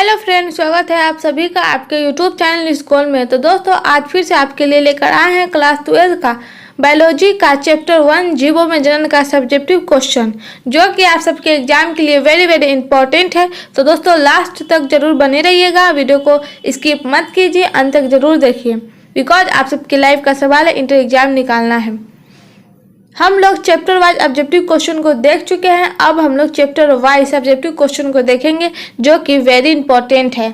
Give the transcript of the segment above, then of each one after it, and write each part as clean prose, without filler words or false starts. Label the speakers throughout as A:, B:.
A: Hello friends, स्वागत है आप सभी का आपके यूट्यूब चैनल स्कूल में। तो दोस्तों, आज फिर से आपके लिए लेकर आए हैं क्लास 12 का बायोलॉजी का चैप्टर 1 जीवों में जनन का सब्जेक्टिव क्वेश्चन, जो कि आप सबके एग्जाम के लिए वेरी इंपॉर्टेंट है। तो दोस्तों, लास्ट तक जरूर बने रहिएगा, वीडियो को स्किप मत कीजिए, अंत तक जरूर देखिए, बिकॉज आप सबके लाइफ का सवाल है, इंटर एग्जाम निकालना है। हम लोग चैप्टर वाइज ऑब्जेक्टिव क्वेश्चन को देख चुके हैं, अब हम लोग चैप्टर वाइज ऑब्जेक्टिव क्वेश्चन को देखेंगे, जो कि वेरी इंपॉर्टेंट है।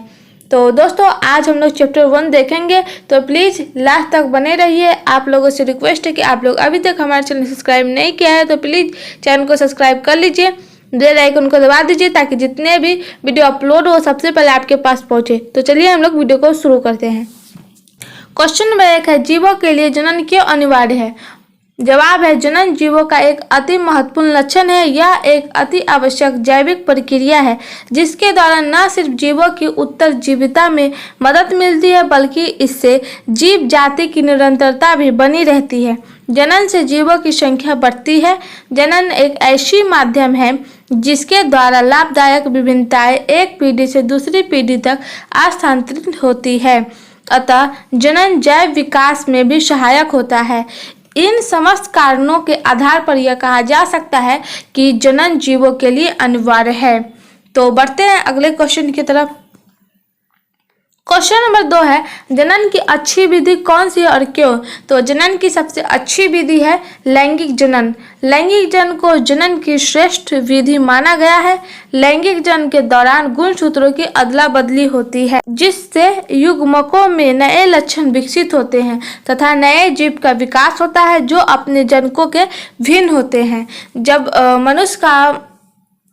A: तो दोस्तों, आज हम लोग चैप्टर 1 देखेंगे, तो प्लीज़ लास्ट तक बने रहिए। आप लोगों से रिक्वेस्ट है कि आप लोग अभी तक हमारे चैनल सब्सक्राइब नहीं किया है तो प्लीज़ चैनल को सब्सक्राइब कर लीजिए, बेल आइकन को दबा दीजिए, ताकि जितने भी वीडियो अपलोड हो सबसे पहले आपके पास पहुँचे। तो चलिए हम लोग वीडियो को शुरू करते हैं। क्वेश्चन नंबर 1 है, जीवों के लिए जनन क्यों अनिवार्य है? जवाब है, जनन जीवों का एक अति महत्वपूर्ण लक्षण है। यह एक अति आवश्यक जैविक प्रक्रिया है, जिसके द्वारा न सिर्फ जीवों की उत्तरजीविता में मदद मिलती है, बल्कि इससे जीव जाति की निरंतरता भी बनी रहती है। जनन से जीवों की संख्या बढ़ती है। जनन एक ऐसी माध्यम है जिसके द्वारा लाभदायक विभिन्नताएं एक पीढ़ी से दूसरी पीढ़ी तक स्थानांतरित होती है। अतः जनन जैव विकास में भी सहायक होता है। इन समस्त कारणों के आधार पर यह कहा जा सकता है कि जनन जीवों के लिए अनिवार्य है। तो बढ़ते हैं अगले क्वेश्चन की तरफ। क्वेश्चन नंबर 2 है, जनन की अच्छी विधि कौन सी है और क्यों? तो जनन की सबसे अच्छी विधि है लैंगिक जनन। लैंगिक जनन को जनन की श्रेष्ठ विधि माना गया है। लैंगिक जनन के दौरान गुणसूत्रों की अदला बदली होती है, जिससे युग्मकों में नए लक्षण विकसित होते हैं तथा नए जीव का विकास होता है, जो अपने जनकों के भिन्न होते हैं।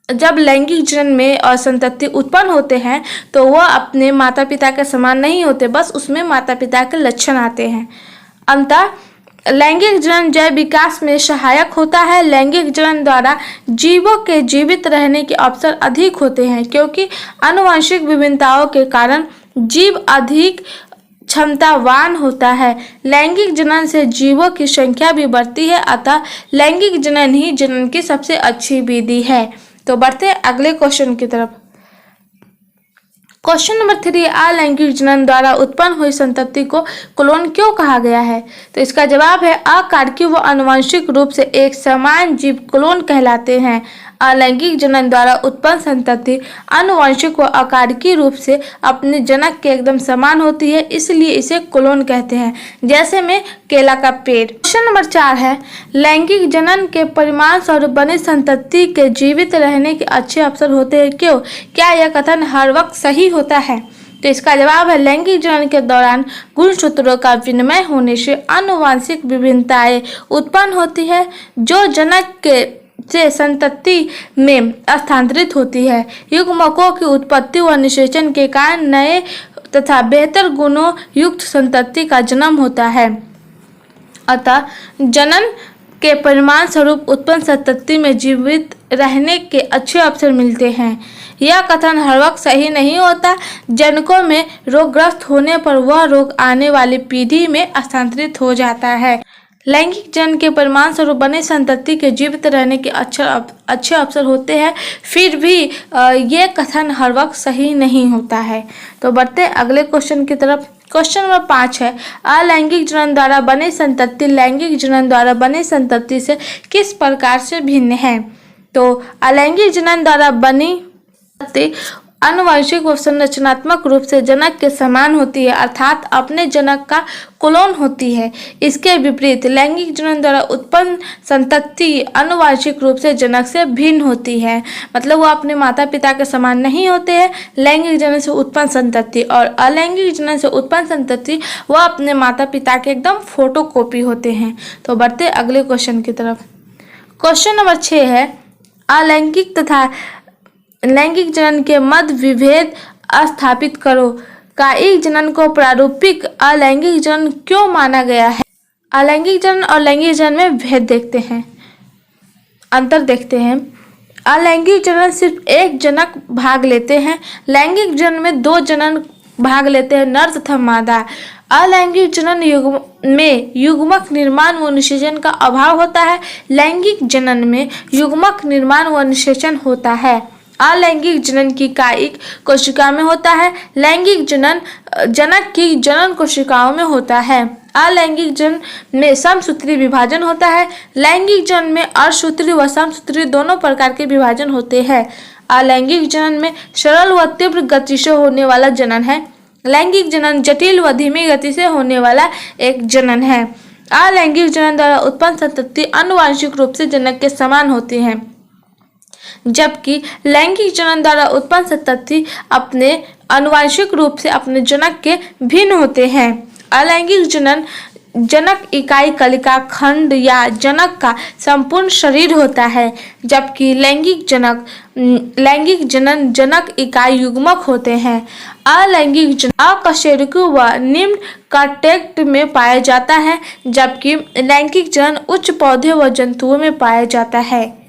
A: जब लैंगिक जनन में असंतति उत्पन्न होते हैं तो वह अपने माता पिता के समान नहीं होते, बस उसमें माता पिता के लक्षण आते हैं। अंततः लैंगिक जनन जैव विकास में सहायक होता है। लैंगिक जनन द्वारा जीवों के जीवित रहने के अवसर अधिक होते हैं, क्योंकि आनुवंशिक विभिन्नताओं के कारण जीव अधिक क्षमतावान होता है। लैंगिक जनन से जीवों की संख्या भी बढ़ती है, अतः लैंगिक जनन ही जनन की सबसे अच्छी विधि है। तो बढ़ते हैं अगले क्वेश्चन की तरफ। क्वेश्चन नंबर 3, अलैंगिक जनन द्वारा उत्पन्न हुई संतति को क्लोन क्यों कहा गया है? तो इसका जवाब है, अकार्किक व आनुवंशिक रूप से एक समान जीव क्लोन कहलाते हैं। अलैंगिक जनन द्वारा उत्पन्न संतति आनुवंशिक व अकार्किक रूप से अपने जनक के एकदम समान होती है, इसलिए इसे क्लोन कहते हैं, जैसे में केला का पेड़। क्वेश्चन नंबर 4 है, लैंगिक जनन के परिणाम स्वरूप बने संतति के जीवित रहने के अच्छे अवसर होते हैं, क्यों? क्या यह कथन हर वक्त सही होता है? तो इसका जवाब है, लैंगिक जनन के दौरान गुणसूत्रों का विनिमय होने से आनुवंशिक विभिन्नताएं उत्पन्न होती है, जो जनक के से संतति में स्थानांतरित होती है। युग्मकों की उत्पत्ति व निषेचन के कारण नए तथा बेहतर गुणों युक्त संतति का जन्म होता है। अतः जनन के परिणाम स्वरूप उत्पन्न संतति में जीवित रहने के अच्छे अवसर मिलते हैं। यह कथन हर वक्त सही नहीं होता। जनकों में रोगग्रस्त होने पर वह रोग आने वाली पीढ़ी में स्थानांतरित हो जाता है। लैंगिक जनन के परिणाम स्वरूप बने संतति के जीवित रहने के अच्छे अवसर होते हैं, फिर भी ये कथन हर वक्त सही नहीं होता है। तो बढ़ते अगले क्वेश्चन की तरफ। क्वेश्चन नंबर 5 है, अलैंगिक जनन द्वारा बने संतति लैंगिक जनन द्वारा बने संतति से किस प्रकार से भिन्न है? तो अलैंगिक जनन द्वारा बनी संतति आनुवंशिक व संरचनात्मक रूप से जनक के समान होती है, अर्थात अपने जनक का क्लोन होती है। इसके विपरीत लैंगिक जनन द्वारा उत्पन्न संतति आनुवंशिक रूप से जनक से भिन्न होती है, मतलब वो अपने माता पिता के समान नहीं होते हैं। लैंगिक जनन से उत्पन्न संतति और अलैंगिक जनन से उत्पन्न संतति वह अपने माता पिता के एकदम फोटोकॉपी होते हैं। तो बढ़ते अगले क्वेश्चन की तरफ। क्वेश्चन नंबर 6 है, अलैंगिक तथा लैंगिक जनन के मध्य विभेद स्थापित करो। कायिक जनन को प्रारूपिक अलैंगिक जनन क्यों माना गया है? अलैंगिक जनन और लैंगिक जनन में भेद देखते हैं, अंतर देखते हैं। अलैंगिक जनन सिर्फ एक जनक भाग लेते हैं। लैंगिक जनन में 2 जनन भाग लेते हैं, नर तथा मादा। अलैंगिक जनन में युग्मक निर्माण व निषेचन का अभाव होता है। लैंगिक जनन में युग्मक निर्माण व निषेचन होता है। अलैंगिक जनन की कायिक कोशिका में होता है। लैंगिक जनन जनक की जनन कोशिकाओं में होता है। अलैंगिक जनन में समसूत्री विभाजन होता है। लैंगिक जनन में अर्धसूत्री व समसूत्री दोनों प्रकार के विभाजन होते हैं। अलैंगिक जनन में सरल व तीव्र गति से होने वाला जनन है। लैंगिक जनन जटिल व धीमी गति से होने वाला एक जनन है। अलैंगिक जनन द्वारा उत्पन्न संतति आनुवंशिक रूप से जनक के समान होती है, जबकि लैंगिक जनन द्वारा उत्पन्न संतति अपने आनुवंशिक रूप से अपने जनक के भिन्न होते हैं। अलैंगिक जनन जनक इकाई कलिका खंड या जनक का संपूर्ण शरीर होता है, जबकि लैंगिक जनन जनक इकाई युग्मक होते हैं। अलैंगिक जनन अकशेरुकी व निम्न कॉन्टेक्ट में पाया जाता है, जबकि लैंगिक जनन उच्च पौधे व जंतुओं में पाया जाता है।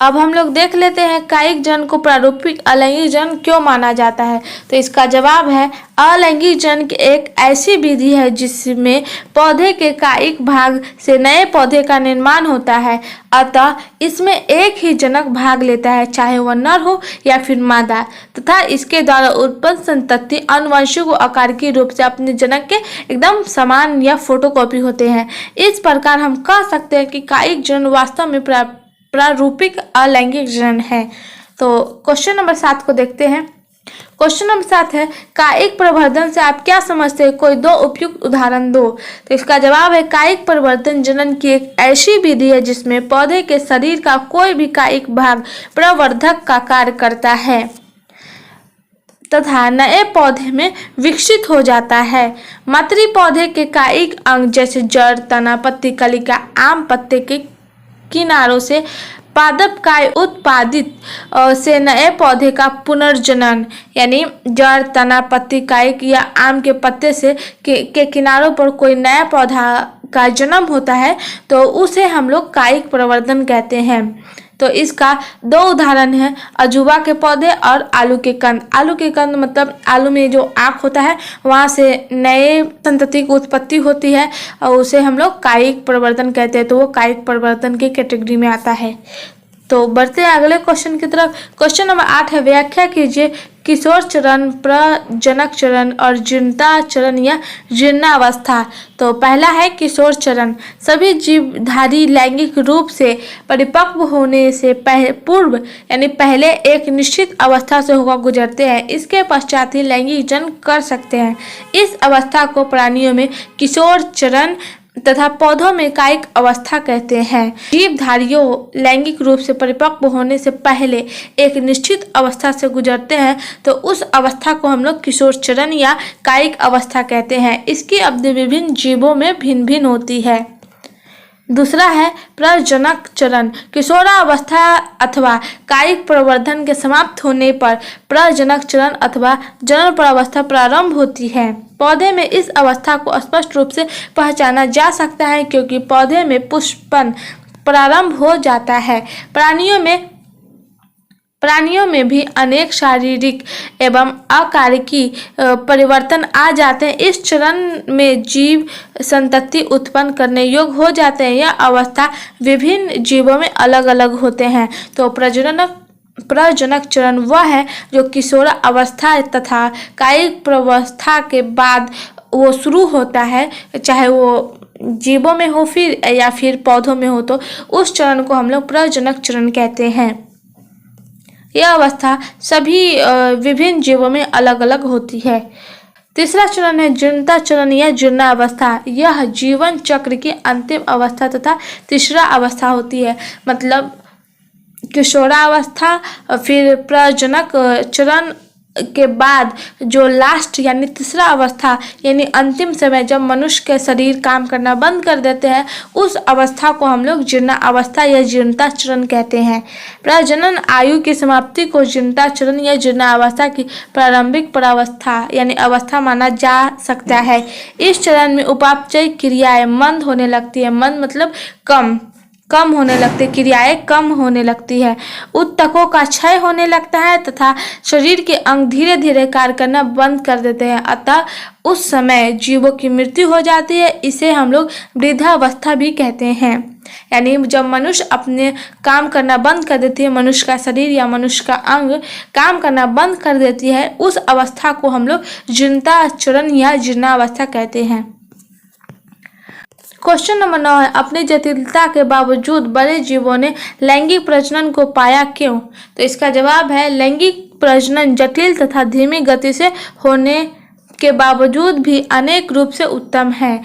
A: अब हम लोग देख लेते हैं कायिक जनन को प्रारूपिक अलैंगिक जनन क्यों माना जाता है। तो इसका जवाब है अलैंगिक जनन की एक ऐसी विधि है जिसमें पौधे के कायिक भाग से नए पौधे का निर्माण होता है। अतः इसमें एक ही जनक भाग लेता है, चाहे वह नर हो या फिर मादा, तथा इसके द्वारा उत्पन्न संतति आनुवंशिक व आकारिकी रूप से अपने जनक के एकदम समान या फोटोकॉपी होते हैं। इस प्रकार हम कह सकते हैं कि कायिक जनन वास्तव में प्रारूपिक अलैंगिक जनन है। तो क्वेश्चन नंबर 7 को देखते हैं। क्वेश्चन नंबर 7 है कायिक प्रवर्धन से आप क्या समझते हैं, कोई दो उपयुक्त उदाहरण दो। तो इसका जवाब है कायिक प्रवर्धन जनन की एक ऐसी विधि है जिसमें पौधे के शरीर का कोई भी कायिक भाग प्रवर्धक का कार्य करता है तथा नए पौधे में विकसित हो जाता है। मातृ पौधे के कायिक अंग जैसे जड़, तना, पत्ती, कलिका, आम पत्ते के किनारों से पादप काय उत्पादित से नए पौधे का पुनर्जनन, यानी जड़, तना, पत्ती, काय या आम के पत्ते से के किनारों पर कोई नया पौधा का जन्म होता है तो उसे हम लोग कायिक प्रवर्धन कहते हैं। तो इसका दो उदाहरण है अजूबा के पौधे और आलू के कंद। आलू के कंद मतलब आलू में जो आँख होता है वहाँ से नए संतति की उत्पत्ति होती है और उसे हम लोग कायिक प्रवर्धन कहते हैं। तो वो कायिक प्रवर्धन की कैटेगरी में आता है। तो बढ़ते हैं अगले क्वेश्चन की तरफ। क्वेश्चन नंबर 8 है व्याख्या कीजिए किशोर चरण, प्रजनक चरण और जीर्णता चरण या जीर्णावस्था। तो पहला है किशोर चरण। सभी जीवधारी लैंगिक रूप से परिपक्व होने से पूर्व यानी पहले एक निश्चित अवस्था से होकर गुजरते हैं। इसके पश्चात ही लैंगिक जनन कर सकते हैं। इस अवस्था को प्राणियों में किशोर चरण तथा पौधों में कायिक अवस्था कहते हैं। जीवधारियों लैंगिक रूप से परिपक्व होने से पहले एक निश्चित अवस्था से गुजरते हैं तो उस अवस्था को हम लोग किशोर चरण या कायिक अवस्था कहते हैं। इसकी अवधि विभिन्न जीवों में भिन्न भिन्न होती है। दूसरा है प्रजनक चरण। किशोरावस्था अथवा कायिक प्रवर्धन के समाप्त होने पर प्रजनक चरण अथवा जनन प्रावस्था प्रारंभ होती है। पौधे में इस अवस्था को स्पष्ट रूप से पहचाना जा सकता है क्योंकि पौधे में पुष्पन प्रारंभ हो जाता है। प्राणियों में भी अनेक शारीरिक एवं आकारिकी परिवर्तन आ जाते हैं। इस चरण में जीव संतति उत्पन्न करने योग्य हो जाते हैं। यह अवस्था विभिन्न जीवों में अलग अलग होते हैं। तो प्रजनक चरण वह है जो किशोरावस्था तथा कायिक प्रवस्था के बाद वो शुरू होता है, चाहे वो जीवों में हो फिर या फिर पौधों में हो, तो उस चरण को हम लोग प्रजनक चरण कहते हैं। यह अवस्था सभी विभिन्न जीवों में अलग अलग होती है। तीसरा चरण है जीर्णता चरण या जीर्णावस्था। यह जीवन चक्र की अंतिम अवस्था तथा तीसरा अवस्था होती है। मतलब किशोरावस्था, फिर प्रजनक चरण के बाद जो लास्ट यानी तीसरा अवस्था यानी अंतिम समय जब मनुष्य के शरीर काम करना बंद कर देते हैं, उस अवस्था को हम लोग जीर्णावस्था या जीर्णता चरण कहते हैं। प्रजनन आयु की समाप्ति को जीर्णता चरण या जीर्णावस्था की प्रारंभिक प्रावस्था यानी अवस्था माना जा सकता है। इस चरण में उपापचय क्रियाएं मंद होने लगती है। मंद मतलब कम। कम होने लगती, क्रियाएं कम होने लगती है, ऊतकों का क्षय होने लगता है तथा शरीर के अंग धीरे धीरे कार्य करना बंद कर देते हैं। अतः उस समय जीवों की मृत्यु हो जाती है। इसे हम लोग वृद्धावस्था भी कहते हैं। यानी जब मनुष्य अपने काम करना बंद कर देती है, मनुष्य का शरीर या मनुष्य का अंग काम करना बंद कर देती है, उस अवस्था को हम लोग जीर्णाचरण या जीर्णावस्था कहते हैं। क्वेश्चन नंबर 9 है, अपनी जटिलता के बावजूद बड़े जीवों ने लैंगिक प्रजनन को पाया क्यों? तो इसका जवाब है, लैंगिक प्रजनन जटिल तथा धीमी गति से होने के बावजूद भी अनेक रूप से उत्तम है।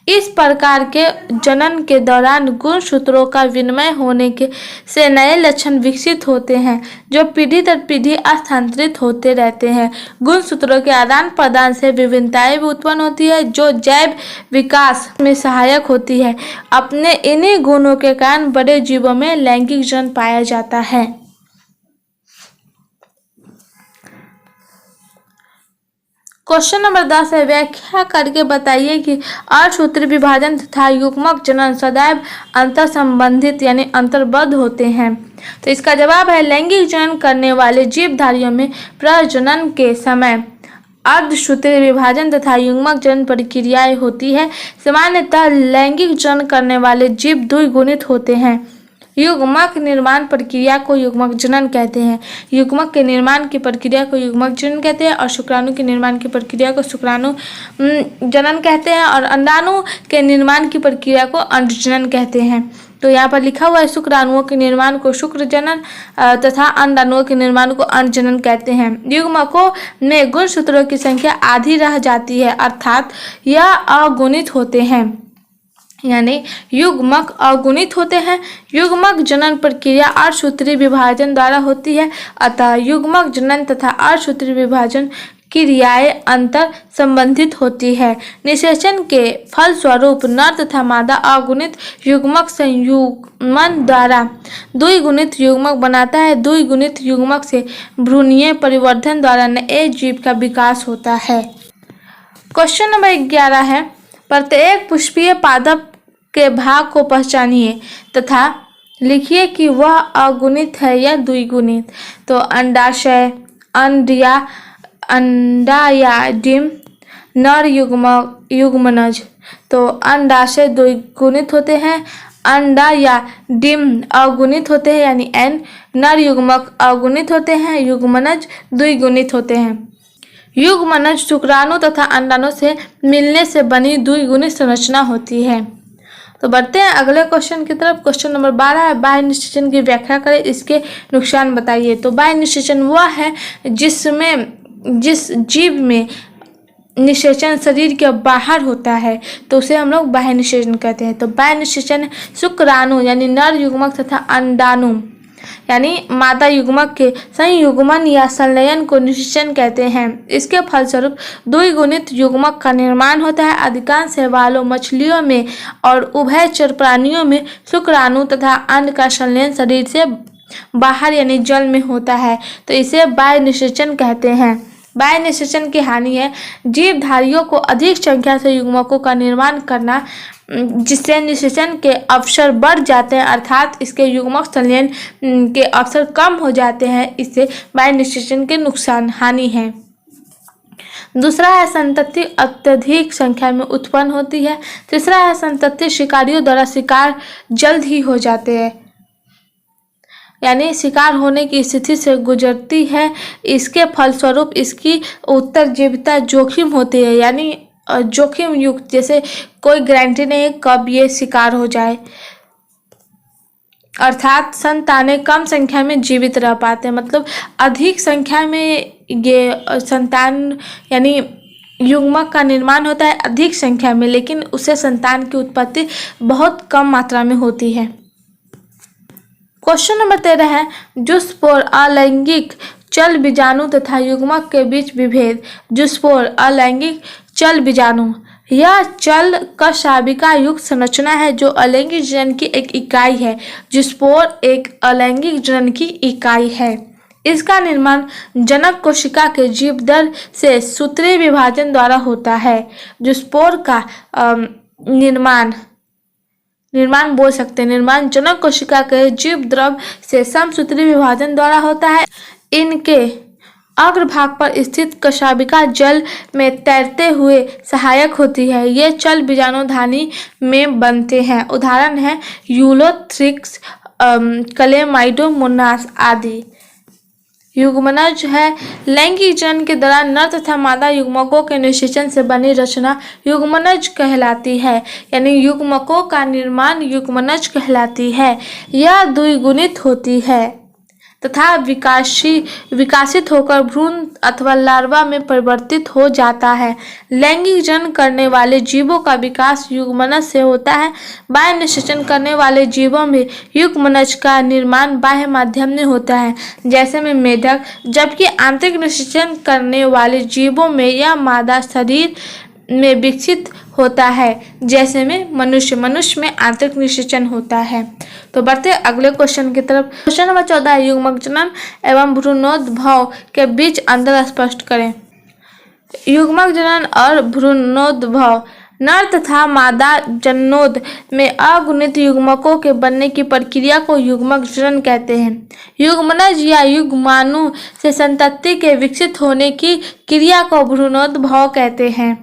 A: इस प्रकार के जनन के दौरान गुणसूत्रों का विनिमय होने के से नए लक्षण विकसित होते हैं जो पीढ़ी दर पीढ़ी स्थानांतरित होते रहते हैं। गुणसूत्रों के आदान प्रदान से विभिन्नताएं भी उत्पन्न होती है जो जैव विकास में सहायक होती है। अपने इन्हीं गुणों के कारण बड़े जीवों में लैंगिक जनन पाया जाता है। क्वेश्चन नंबर 10 है, व्याख्या करके बताइए कि असूत्री विभाजन तथा युग्मक जनन सदैव अंतर संबंधित यानी अंतर्बद्ध होते हैं। तो इसका जवाब है, लैंगिक जनन करने वाले जीवधारियों में प्रजनन के समय अर्धसूत्री विभाजन तथा युग्मक जनन प्रक्रियाएं होती है। सामान्यतः लैंगिक जनन करने वाले जीव द्विगुणित होते हैं। युग्मक निर्माण प्रक्रिया को युग्मक जनन कहते हैं। युग्मक के निर्माण की प्रक्रिया को युग्मक जनन कहते हैं और शुक्राणु के निर्माण की प्रक्रिया को शुक्राणु जनन कहते हैं और अंडाणु के निर्माण की प्रक्रिया को अंडजनन कहते हैं। तो यहाँ पर लिखा हुआ है, शुक्राणुओं के निर्माण को शुक्र जनन तथा अंडाणुओं के निर्माण को अंडजनन कहते हैं। युग्मकों में गुणसूत्रों की संख्या आधी रह जाती है, अर्थात यह अगुणित होते हैं, यानी युग्मक अगुणित होते हैं। युग्मक जनन प्रक्रिया असूत्री विभाजन द्वारा होती है, अतः युग्मक जनन तथा असूत्री विभाजन क्रियाएं अंतर संबंधित होती है। निषेचन के फलस्वरूप नर तथा मादा अगुणित युग्मक संयुग्मन द्वारा द्विगुणित युग्मक बनाता है। द्विगुणित युग्मक से भ्रूणीय परिवर्धन द्वारा नए जीव का विकास होता है। क्वेश्चन नंबर 11 है, प्रत्येक पुष्पीय पादप के भाग को पहचानिए तथा लिखिए कि वह अगुणित है या द्विगुणित। तो अंडाशय, अंडा या डिम, नर युग्मनज। तो अंडाशय द्विगुणित होते हैं, अंडा या डिम अगुणित होते हैं यानी एन, नर युग्मक अगुणित होते हैं, युग्मनज द्विगुणित होते हैं। युग्मनज शुक्राणु तथा अंडाणु से मिलने से बनी द्विगुणित संरचना होती है। तो बढ़ते हैं अगले क्वेश्चन की तरफ। क्वेश्चन नंबर 12 है, बाह्य निषेचन की व्याख्या करें, इसके नुकसान बताइए। तो बाह्य निषेचन वह है जिस जीव में निषेचन शरीर के बाहर होता है तो उसे हम लोग बाह्य निषेचन कहते हैं। तो बाह्य निषेचन शुक्राणु यानी नर युग्मक तथा अंडाणु यानी मादा युग्मक के संयुग्मन या संलयन को निषेचन कहते हैं। इसके फलस्वरूप द्विगुणित युग्मक का निर्माण होता है। अधिकांश शैवालों, मछलियों में और उभयचर प्राणियों में शुक्राणु तथा अंड का संलयन शरीर से बाहर यानी जल में होता है, तो इसे बाह्य निषेचन कहते हैं। बाह्य निषेचन की हानि है जीवधारियों को अधिक संख्या से युग्मकों का निर्माण करना, जिससे निषेचन के अवसर बढ़ जाते हैं, अर्थात इसके युग्मक संलयन के अवसर कम हो जाते हैं। इससे बाह्य निषेचन के नुकसान हानि है। दूसरा है, संतति अत्यधिक संख्या में उत्पन्न होती है। तीसरा है, संतति शिकारियों द्वारा शिकार जल्द ही हो जाते हैं, यानी शिकार होने की स्थिति से गुजरती है। इसके फलस्वरूप इसकी उत्तरजीविता जोखिम होती है, यानी जोखिम युक्त, जैसे कोई गारंटी नहीं कब ये शिकार हो जाए, अर्थात संतानें कम संख्या में जीवित रह पाते हैं। मतलब अधिक संख्या में ये संतान यानी युग्मक का निर्माण होता है अधिक संख्या में, लेकिन उससे संतान की उत्पत्ति बहुत कम मात्रा में होती है। क्वेश्चन नंबर 13 है, जुस्पोर अलैंगिक चल बीजाणु तथा युग्मक के बीच विभेद। जुस्पोर अलैंगिक चल बीजाणु यह चल कशाबिका युक्त संरचना है जो अलैंगिक जनन की एक इकाई है। जुस्पोर एक अलैंगिक जनन की इकाई है। इसका निर्माण जनक कोशिका के जीवदर से सूत्रीय विभाजन द्वारा होता है। जुस्पोर का निर्माण निर्माण बोल सकते हैं। निर्माण जनक कोशिका के जीव द्रव से समसूत्री विभाजन द्वारा होता है। इनके अग्रभाग पर स्थित कशाभिका जल में तैरते हुए सहायक होती है। ये चल बीजाणुधानी में बनते हैं। उदाहरण है यूलोथ्रिक्स, क्लेमाइडोमोनास आदि। युग्मनज है लैंगिक जनन के दौरान नर तथा मादा युग्मकों के निषेचन से बनी रचना युग्मनज कहलाती है। यानी युग्मकों का निर्माण युग्मनज कहलाती है। यह द्विगुणित होती है तथा विकासित होकर भ्रूण अथवा लार्वा में परिवर्तित हो जाता है। लैंगिक जनन करने वाले जीवों का विकास युग्मनज से होता है। बाह्य निषेचन करने वाले जीवों में युग्मनज का निर्माण बाह्य माध्यम में होता है, जैसे में मेढक, जबकि आंतरिक निषेचन करने वाले जीवों में यह मादा शरीर में विकसित होता है, जैसे में मनुष्य में आंतरिक निषेचन होता है। तो बढ़ते अगले क्वेश्चन की तरफ। क्वेश्चन नंबर 14 है, युग्मक जनन एवं भ्रूणोद्भव के बीच अंतर स्पष्ट करें। युग्मक जनन और भ्रूणोद्भव। नर तथा मादा जननोद में अगुणित युग्मकों के बनने की प्रक्रिया को युग्मक जनन कहते हैं। युग्मनज या युग्माणु से संतति के विकसित होने की क्रिया को भ्रूणोद्भव कहते हैं।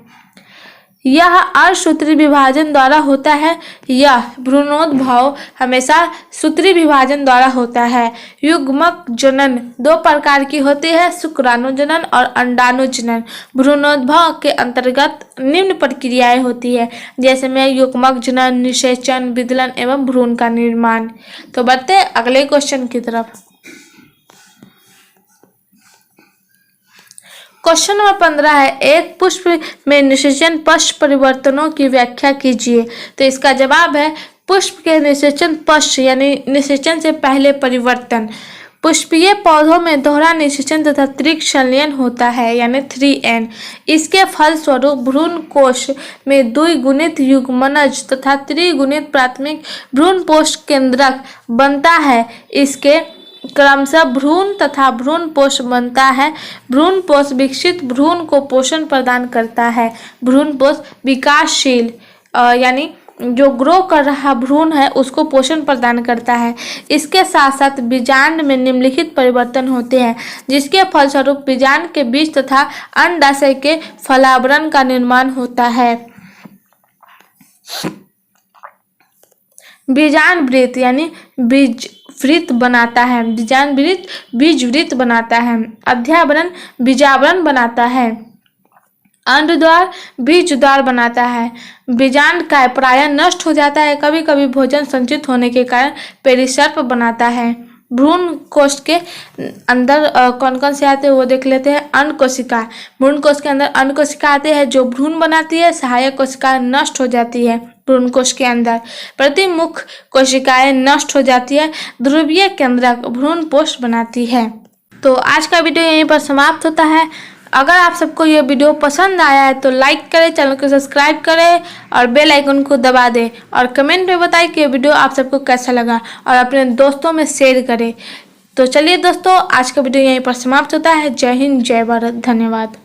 A: यह असूत्री विभाजन द्वारा होता है। यह भ्रूणोद्भव हमेशा सूत्री विभाजन द्वारा होता है। युग्मक जनन दो प्रकार की होती है, शुक्राणु जनन और अंडाणु जनन। भ्रूणोद्भव के अंतर्गत निम्न प्रक्रियाएं होती है, जैसे में युग्मक जनन, निषेचन, विदलन एवं भ्रूण का निर्माण। तो बढ़ते अगले क्वेश्चन की तरफ। क्वेश्चन नंबर 15 है, एक पुष्प में निषेचन पश्च परिवर्तनों की व्याख्या कीजिए। तो इसका जवाब है पुष्प के निषेचन पश्च यानी निषेचन से पहले परिवर्तन। पुष्पीय पौधों में दोहरा निषेचन तथा त्रिक संलयन होता है, यानी 3N। इसके फलस्वरूप भ्रूण कोश में द्विगुणित युग्मनज तथा त्रिगुणित प्राथमिक भ्रूणपोष केंद्रक बनता है। इसके क्रमशः भ्रूण तथा भ्रूणपोष बनता है। भ्रूणपोष विकसित भ्रूण को पोषण प्रदान करता है। भ्रूणपोष विकासशील यानी जो ग्रो कर रहा भ्रूण है उसको पोषण प्रदान करता है। इसके साथ साथ बीजांड में निम्नलिखित परिवर्तन होते हैं, जिसके फलस्वरूप बीजांड के बीज तथा अंडाशय के फलावरण का निर्माण होता है। बीजांडवृत्त यानी बीजवृत्त बनाता है। बीजांडवृत्त बीजवृत्त बनाता है। अध्यावरण बीजावरण बनाता है। अंडद्वार बीजद्वार बनाता है। बीजांड प्रायः नष्ट हो जाता है। कभी कभी भोजन संचित होने के कारण पेरिसर्प बनाता है। भ्रूण कोश के अंदर कौन कौन से आते हैं वो देख लेते हैं। अंड कोशिका, भ्रूण कोश के अंदर अंड कोशिका आती है जो भ्रूण बनाती है। सहायक कोशिका नष्ट हो जाती है भ्रूण कोश के अंदर। प्रतिमुख कोशिकाएं नष्ट हो जाती है। ध्रुवीय केंद्रक भ्रूणपोष बनाती है। तो आज का वीडियो यहीं पर समाप्त होता है। अगर आप सबको ये वीडियो पसंद आया है तो लाइक करें, चैनल को सब्सक्राइब करें और बेल आइकन को दबा दें और कमेंट में बताएं कि ये वीडियो आप सबको कैसा लगा और अपने दोस्तों में शेयर करें। तो चलिए दोस्तों, आज का वीडियो यहीं पर समाप्त होता है। जय हिंद, जय भारत, धन्यवाद।